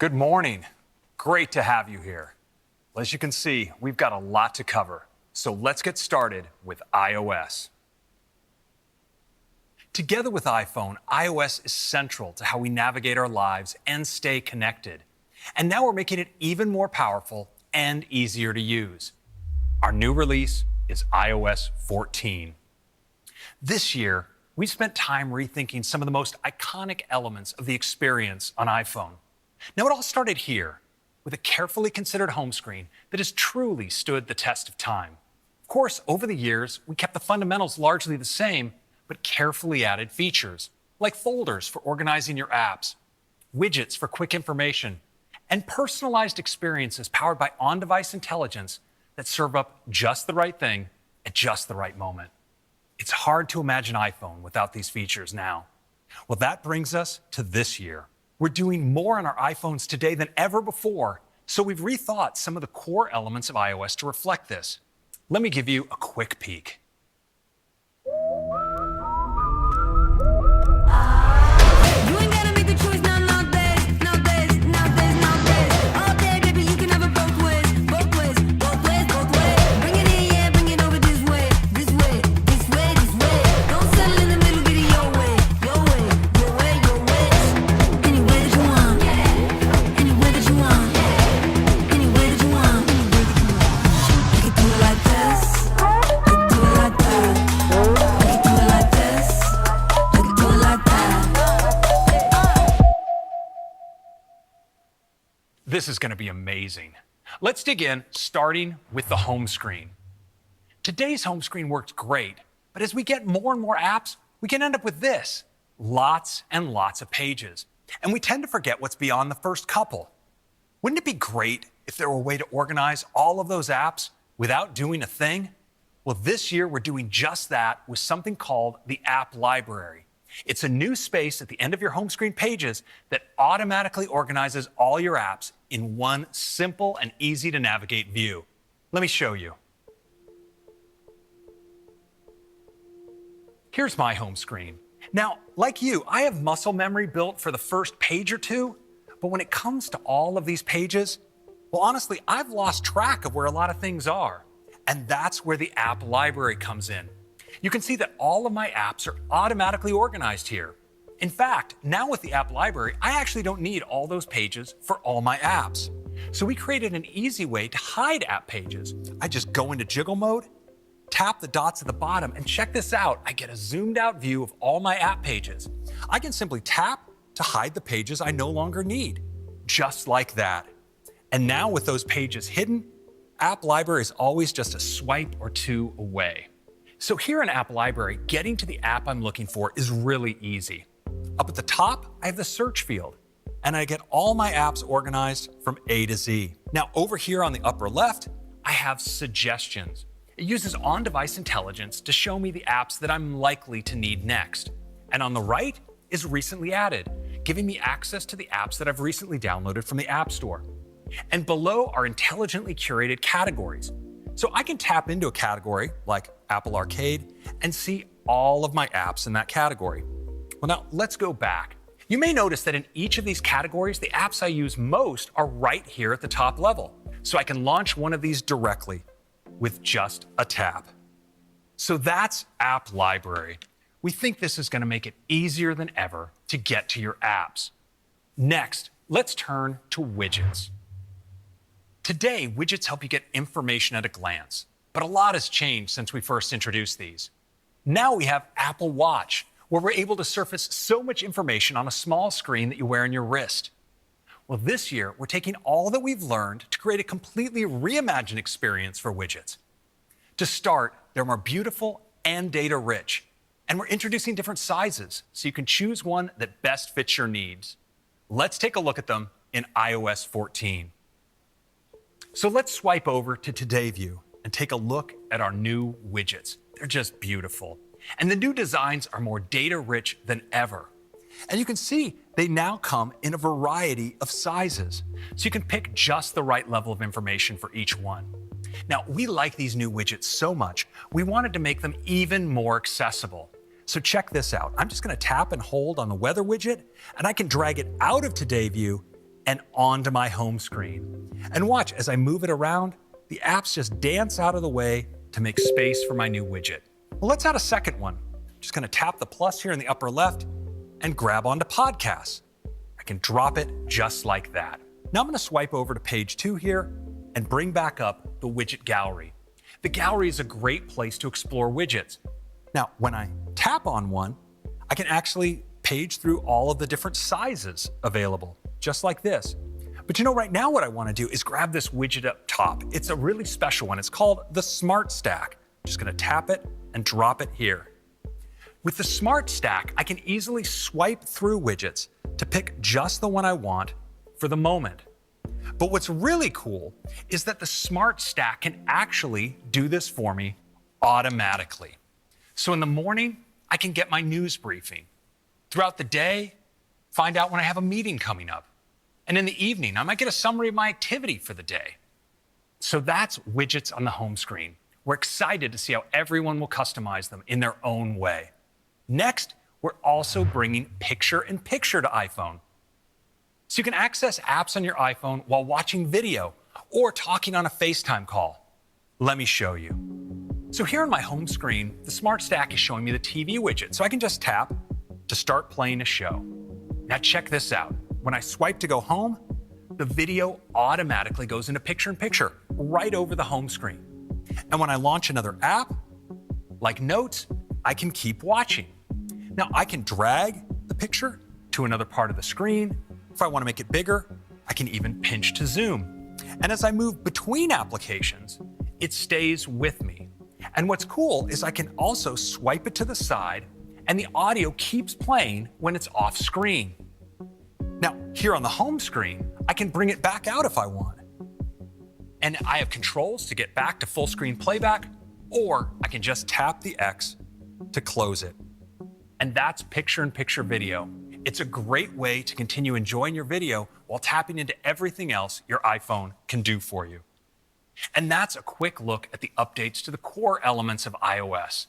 Good morning. Great to have you here. As you can see, we've got a lot to cover, so let's get started with iOS. Together with iPhone, iOS is central to how we navigate our lives and stay connected. And now we're making it even more powerful and easier to use. Our new release is iOS 14. This year, we've spent time rethinking some of the most iconic elements of the experience on iPhone. Now, it all started here, with a carefully considered home screen that has truly stood the test of time. Of course, over the years, we kept the fundamentals largely the same, but carefully added features, like folders for organizing your apps, widgets for quick information, and personalized experiences powered by on-device intelligence that serve up just the right thing at just the right moment. It's hard to imagine iPhone without these features now. Well, that brings us to this year. We're doing more on our iPhones today than ever before, so we've rethought some of the core elements of iOS to reflect this. Let me give you a quick peek. This is going to be amazing. Let's dig in, starting with the home screen. Today's home screen works great, but as we get more and more apps, we can end up with this: lots and lots of pages. And we tend to forget what's beyond the first couple. Wouldn't it be great if there were a way to organize all of those apps without doing a thing? Well, this year we're doing just that with something called the App Library. It's a new space at the end of your home screen pages that automatically organizes all your apps in one simple and easy to navigate view. Let me show you. Here's my home screen. Now, like you, I have muscle memory built for the first page or two, but when it comes to all of these pages, well, honestly, I've lost track of where a lot of things are. And that's where the App Library comes in. You can see that all of my apps are automatically organized here. In fact, now with the App Library, I actually don't need all those pages for all my apps. So we created an easy way to hide app pages. I just go into jiggle mode, tap the dots at the bottom, and check this out. I get a zoomed out view of all my app pages. I can simply tap to hide the pages I no longer need, just like that. And now with those pages hidden, App Library is always just a swipe or two away. So here in App Library, getting to the app I'm looking for is really easy. Up at the top, I have the search field, and I get all my apps organized from A to Z. Now over here on the upper left, I have suggestions. It uses on-device intelligence to show me the apps that I'm likely to need next. And on the right is recently added, giving me access to the apps that I've recently downloaded from the App Store. And below are intelligently curated categories. So I can tap into a category like Apple Arcade and see all of my apps in that category. Well, now let's go back. You may notice that in each of these categories, the apps I use most are right here at the top level. So I can launch one of these directly with just a tap. So that's App Library. We think this is going to make it easier than ever to get to your apps. Next, let's turn to widgets. Today, widgets help you get information at a glance, but a lot has changed since we first introduced these. Now we have Apple Watch, where we're able to surface so much information on a small screen that you wear on your wrist. Well, this year, we're taking all that we've learned to create a completely reimagined experience for widgets. To start, they're more beautiful and data-rich, and we're introducing different sizes so you can choose one that best fits your needs. Let's take a look at them in iOS 14. So let's swipe over to Today View and take a look at our new widgets. They're just beautiful. And the new designs are more data-rich than ever. And you can see they now come in a variety of sizes. So you can pick just the right level of information for each one. Now, we like these new widgets so much, we wanted to make them even more accessible. So check this out. I'm just going to tap and hold on the weather widget, and I can drag it out of Today View and onto my home screen. And watch, as I move it around, the apps just dance out of the way to make space for my new widget. Well, let's add a second one. Just gonna tap the plus here in the upper left and grab onto podcasts. I can drop it just like that. Now I'm gonna swipe over to page 2 here and bring back up the widget gallery. The gallery is a great place to explore widgets. Now, when I tap on one, I can actually page through all of the different sizes available, just like this. But you know, right now what I wanna do is grab this widget up top. It's a really special one. It's called the Smart Stack. Just gonna tap it and drop it here. With the Smart Stack, I can easily swipe through widgets to pick just the one I want for the moment. But what's really cool is that the Smart Stack can actually do this for me automatically. So in the morning, I can get my news briefing. Throughout the day, find out when I have a meeting coming up. And in the evening, I might get a summary of my activity for the day. So that's widgets on the home screen. We're excited to see how everyone will customize them in their own way. Next, we're also bringing picture-in-picture to iPhone. So you can access apps on your iPhone while watching video or talking on a FaceTime call. Let me show you. So here on my home screen, the Smart Stack is showing me the TV widget, so I can just tap to start playing a show. Now check this out. When I swipe to go home, the video automatically goes into picture-in-picture right over the home screen. And when I launch another app, like Notes, I can keep watching. Now I can drag the picture to another part of the screen. If I want to make it bigger, I can even pinch to zoom. And as I move between applications, it stays with me. And what's cool is I can also swipe it to the side and the audio keeps playing when it's off screen. Now, here on the home screen, I can bring it back out if I want. And I have controls to get back to full screen playback, or I can just tap the X to close it. And that's picture-in-picture video. It's a great way to continue enjoying your video while tapping into everything else your iPhone can do for you. And that's a quick look at the updates to the core elements of iOS.